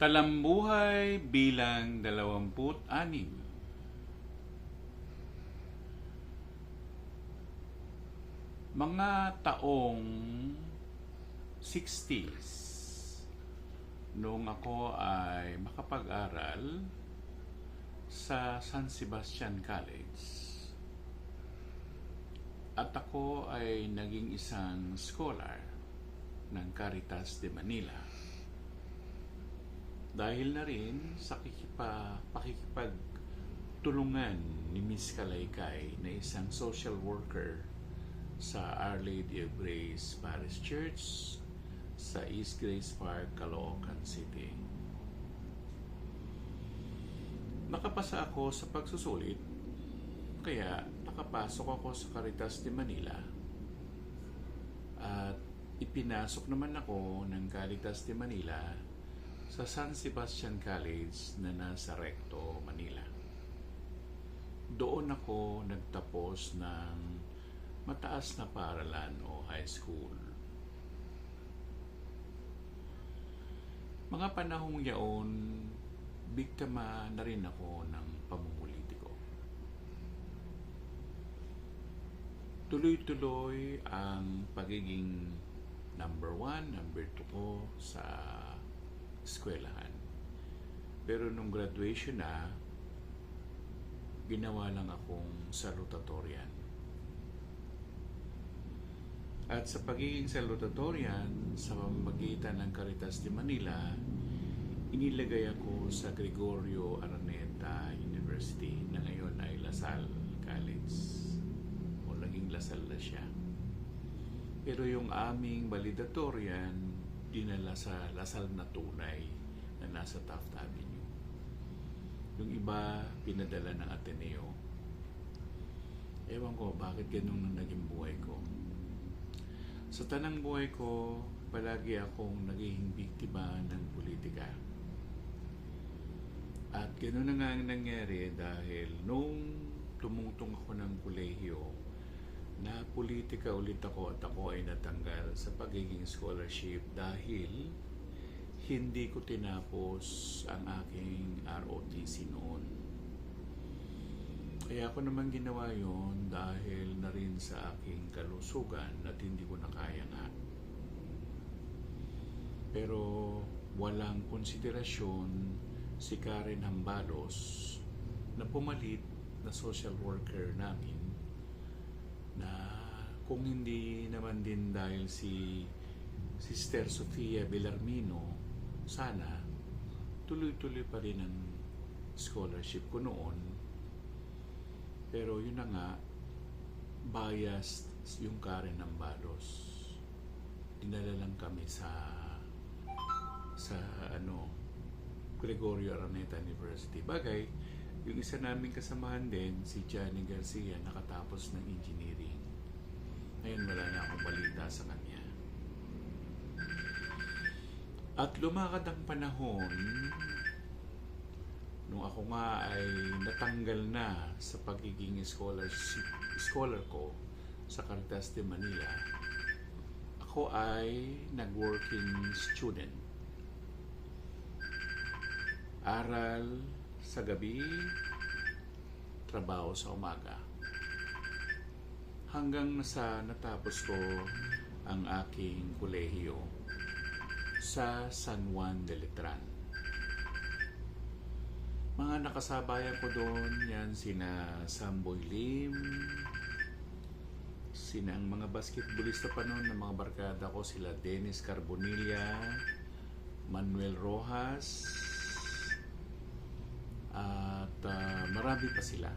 Talambuhay bilang 26. Mga taong 60s, noong ako ay makapag-aral sa San Sebastian College. At ako ay naging isang scholar ng Caritas de Manila. Dahil na rin sa pakikipagtulungan ni Miss Kalaykay na isang social worker sa Our Lady of Grace Parish Church sa East Grace Park, Caloocan City. Nakapasa ako sa pagsusulit, kaya nakapasok ako sa Caritas de Manila at ipinasok naman ako ng Caritas de Manila sa San Sebastian College na nasa Recto, Manila. Doon ako nagtapos ng mataas na paaralan o high school. Mga panahong yaon, biktima na rin ako ng pamumulitiko. Tuloy-tuloy ang pagiging number 1, number 2 ko sa eskwelahan. Pero nung graduation na, ginawa lang akong salutatorian. At sa pagiging salutatorian, sa pamamagitan ng Caritas de Manila, inilagay ako sa Gregorio Araneta University na ngayon ay Lasal College. O naging Lasal na siya. Pero yung aming valedictorian, dinala sa Lasal na tunay na nasa Taft Avenue. Yung iba, pinadala ng Ateneo. Ewan ko, bakit ganun ang naging buhay ko. Sa tanang buhay ko, palagi akong naging biktima ng politika. At gano'n na nga ang nangyari dahil nung tumungtong ako ng kolehiyo, na politika ulit ako at ako ay natanggal sa pagiging scholarship dahil hindi ko tinapos ang aking ROTC noon. Kaya ako naman ginawa yon dahil na rin sa aking kalusugan at hindi ko na kaya nga. Pero walang konsiderasyon si Karen Hambalos na pumalit na social worker namin na kung hindi naman din dahil si Sister Sofia Bellarmino, sana tuloy-tuloy pa rin ang scholarship ko noon. Pero yun na nga, biased yung Karen Hambalos. Dinala lang kami sa Gregorio Araneta University. Bagay, yung isa naming kasamahan din, si Johnny Garcia, nakatapos ng engineering. Ngayon wala na akong balita sa kanya. At lumakad ang panahon, nung ako nga ay natanggal na sa pagiging scholar ko sa Caritas de Manila, ako ay nag-working student. Aral sa gabi, trabaho sa umaga. Hanggang sa natapos ko ang aking kolehiyo sa San Juan de Letran. Mga nakasabayan ko doon, yan sina Samboy Lim, sina ang mga basketballista pa noon ng mga barkada ko, sila Dennis Carbonilla, Manuel Rojas, at marami pa sila.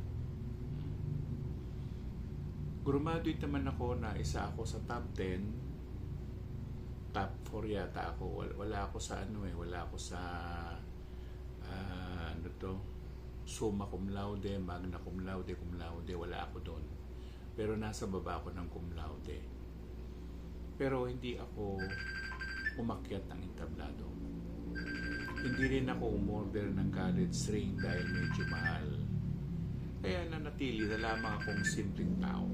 Graduate naman ako na isa ako sa top 10, top 4 yata ako. Wala ako sa wala ako sa summa cum laude, magna cum laude, wala ako doon. Pero nasa baba ako ng cum laude. Pero hindi ako umakyat ng entablado. Hindi rin ako umorder ng college ring dahil medyo mahal. Kaya nanatili na lamang akong simpleng tao.